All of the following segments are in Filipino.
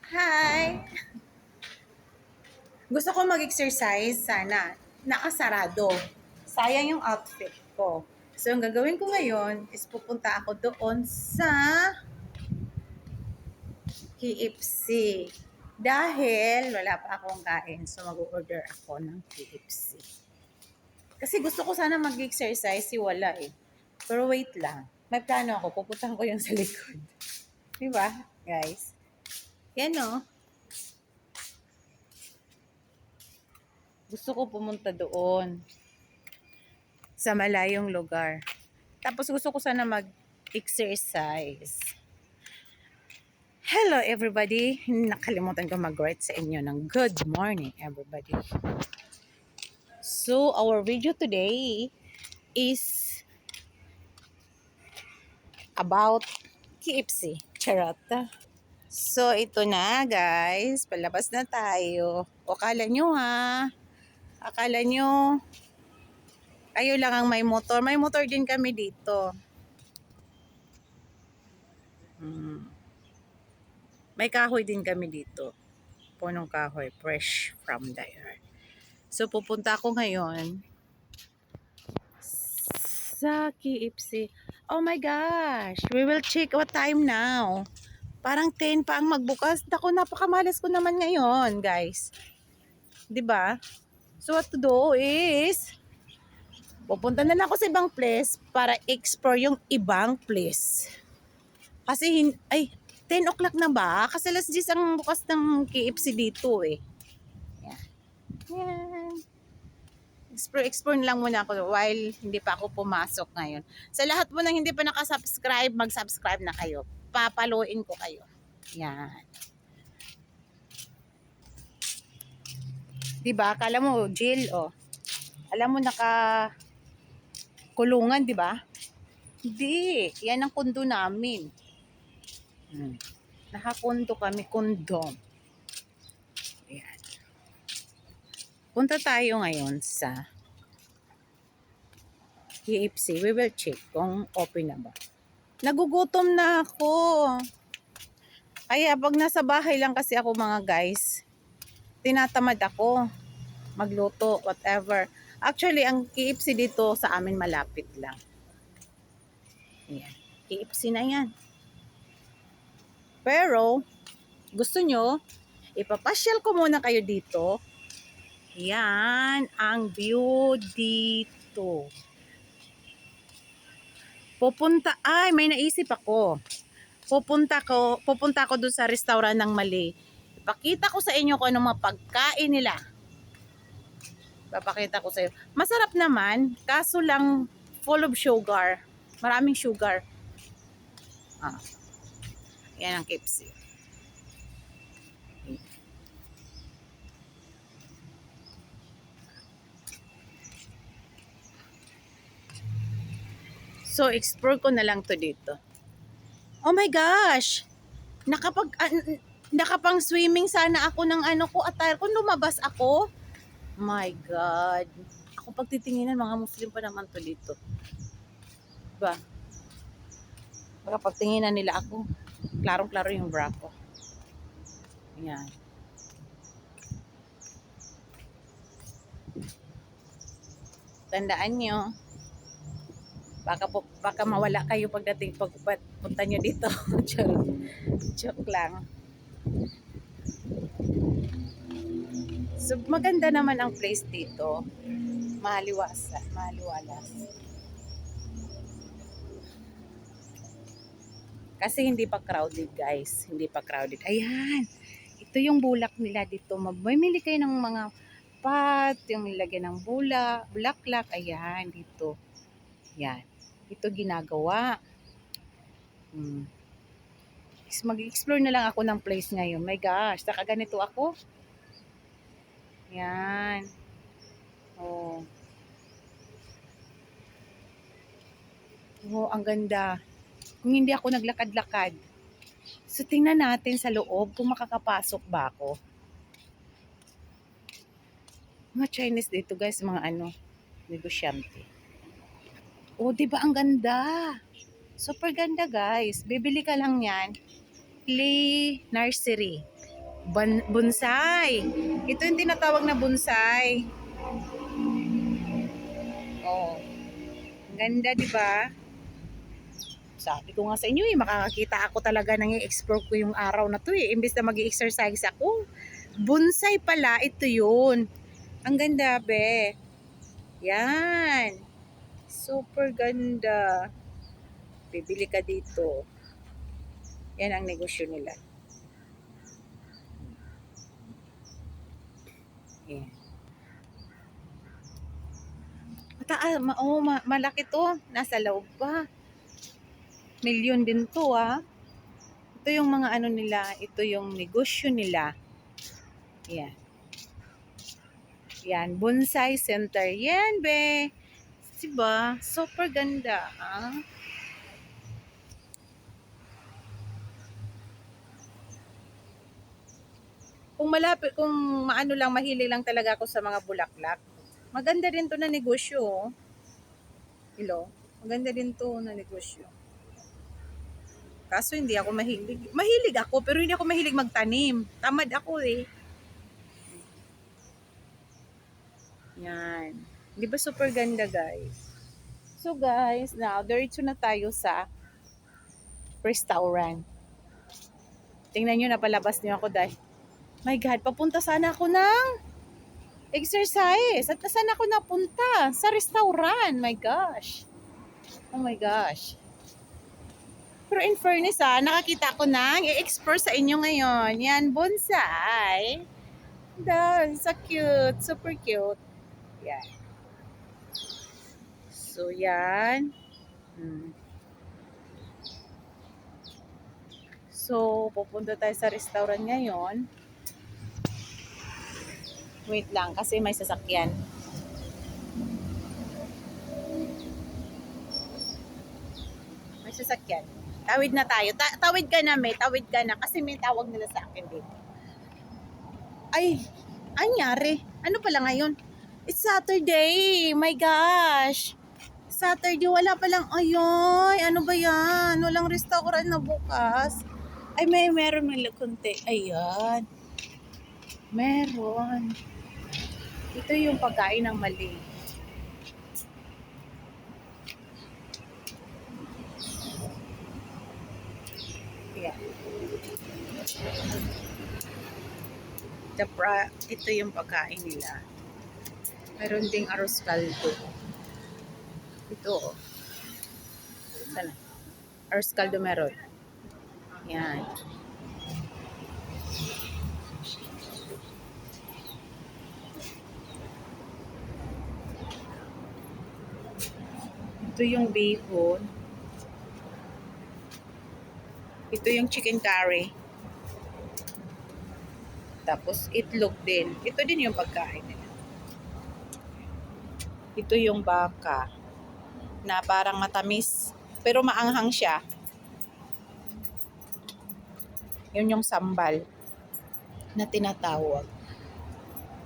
Hi! Gusto ko mag-exercise sana. Nakasarado. Sayang yung outfit ko. So, ang gagawin ko ngayon is pupunta ako doon sa KFC. Dahil wala pa akong kain, so mag-order ako ng KFC. Kasi gusto ko sana mag-exercise, wala eh. Pero wait lang. May plano ako. Pupuntahan ko yung sa likod. Diba, guys? Yan o. Gusto ko pumunta doon sa malayong lugar. Tapos gusto ko sana mag-exercise. Hello everybody! Nakalimutan ko mag-write sa inyo ng good morning everybody. So our video today is about KFC. Charot. So ito na guys, palabas na tayo. O akala nyo ha, akala nyo kayo lang ang may motor. May motor din kami dito. May kahoy din kami dito. Punong kahoy, fresh from the earth. So pupunta ako ngayon sa KFC. Oh my gosh, we will check what time now. Parang 10 pa ang magbukas. Naku, napakamalas ko naman ngayon, guys. 'Di ba? So what to do is pupunta na lang ako sa ibang place para explore yung ibang place. Kasi ay 10 o'clock na ba? Kasi alas 10 ang bukas ng KFC dito eh. Yan. Yan. Explore lang muna ako while hindi pa ako pumasok ngayon. Sa lahat po ng hindi pa nakasubscribe, mag-subscribe na kayo. Papaluin ko kayo. Yan. Diba? Akala mo, jail, oh. Alam mo, kulungan, diba? Hindi. Yan ang kundo namin. Nakakundo kami, kondom. Yan. Punta tayo ngayon sa KFC. We will check kung open na ba. Nagugutom na ako. Kaya pag nasa bahay lang kasi ako mga guys, tinatamad ako magluto, whatever. Actually, ang KFC dito sa amin malapit lang. Ayan. KFC na yan. Pero, gusto nyo, ipapasyal ko muna kayo dito. Yan ang view dito. May naisip ako. Pupunta ako dun sa restaurant ng Mali. Ipakita ko sa inyo kung anong mga pagkain nila. Papakita ko sa iyo. Masarap naman, kaso lang full of sugar. Maraming sugar. Yan ang KFC. So, explore ko na lang to dito. Oh my gosh! Nakapang swimming sana ako ng attire ko. Lumabas ako. My God. Ako pagtitinginan, mga Muslim pa naman to dito. Diba? Baka pagtinginan nila ako. Klarong-klaro yung bra ko. Yan. Tandaan nyo, baka mawala kayo pagdating pagpunta nyo dito. Joke lang. So maganda naman ang place dito. Maliwalas. Kasi hindi pa crowded guys. Hindi pa crowded. Ayan. Ito yung bulak nila dito. Mamimili kayo ng mga pot, yung nilagyan ng bulaklak. Ayan, dito. Yan. Ito ginagawa. Mag-explore na lang ako ng place ngayon. My gosh, saka ganito ako. Yan. Oh. Oh, ang ganda. Kung hindi ako naglakad-lakad. So, tingnan natin sa loob kung makakapasok ba ako. Mga Chinese dito guys, mga negosyante. Oh, di ba ang ganda? Super ganda guys. Bibili ka lang yan. Play nursery. Bonsai. Ito yung tinatawag na bonsai. Oh, ganda, di ba? Sabi ko nga sa inyo makakakita ako talaga nang i-explore ko yung araw na to imbes na mag-exercise ako. Bonsai pala, ito yun. Ang ganda, be. Yan. Super ganda. Bibili ka dito. Yan ang negosyo nila. Yan. Malaki to. Nasa loob pa. Milyon din to, ah. Ito yung mga ano nila. Ito yung negosyo nila. Yan. Yan. Bonsai Center. Yan, be. Diba? Super ganda, ah. Kung malapit, kung maano lang, mahilig lang talaga ako sa mga bulaklak. Maganda rin to na negosyo, oh. Hello? Maganda din to na negosyo. Kaso hindi ako mahilig. Mahilig ako, pero hindi ako mahilig magtanim. Tamad ako eh. Yan. Di ba super ganda, guys? So guys, now, diretso na tayo sa restaurant. Tingnan nyo, napalabas niyo ako dahil, my God, papunta sana ako ng exercise. At saan ako napunta? Sa restaurant. My gosh. Oh my gosh. Pero in fairness nakakita ko na i-explore sa inyo ngayon. Yan, bonsai. So cute. Super cute. Yan. So, yan. So, pupunta tayo sa restaurant ngayon. Wait lang, kasi may sasakyan. May sasakyan. Tawid na tayo. Tawid ka na, may. Tawid ka na. Kasi may tawag nila sa akin dito. Ay, anyari. Ano pala ngayon? It's Saturday. My gosh. Saturday, wala palang, ayoy, ano ba yan? Walang restaurant na bukas. Ay, meron konti. Ayan. Meron. Ito yung pagkain ng mali. Ayan. Ito yung pagkain nila. Meron ding arroz caldo. Ito, oh. Sana. Arroz caldo meron. Yan. Ito yung bacon. Ito yung chicken curry. Tapos itlog din. Ito din yung pagkain nila. Ito yung baka na parang matamis pero maanghang siya. Yun yung sambal na tinatawag.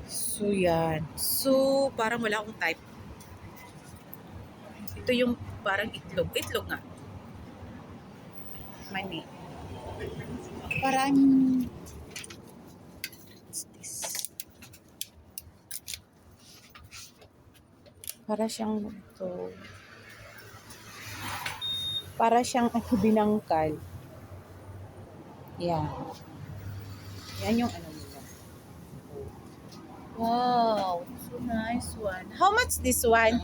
So yan. So parang wala akong type. Ito yung parang itlog. Itlog nga. Mani. Parang what's this? Para siyang ito. Para siyang binangkal. Yan. Yan yung ano nila. Wow. So nice one. How much this one?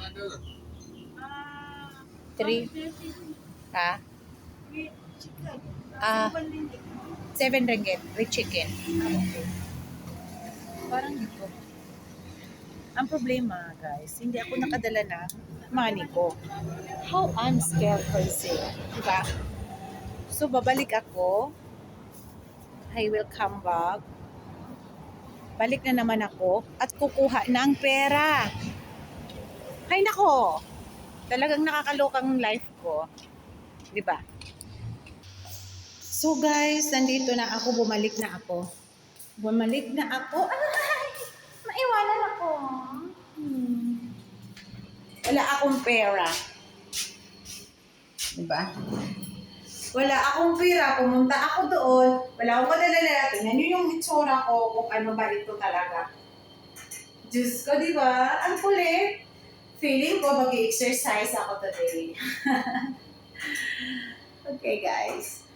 3? Ha? 7 ringgit with chicken. Okay. Parang dito. Ang problema, guys, hindi ako nakadala ng money ko. How unscared person. Diba? So, babalik ako. I will come back. Balik na naman ako at kukuha ng pera. Hay nako. Talagang nakakalokang life ko. Diba? So guys, nandito na ako. Bumalik na ako. Ay! Maiwanan ako. Wala akong pera. Diba? Wala akong pera, pumunta ako doon, wala akong madalala. Tingnan nyo yung itsura ko kung ano ba ito talaga. Diyos ko, di ba? Ang kulit. Feeling ko mag-exercise ako today. Okay, guys.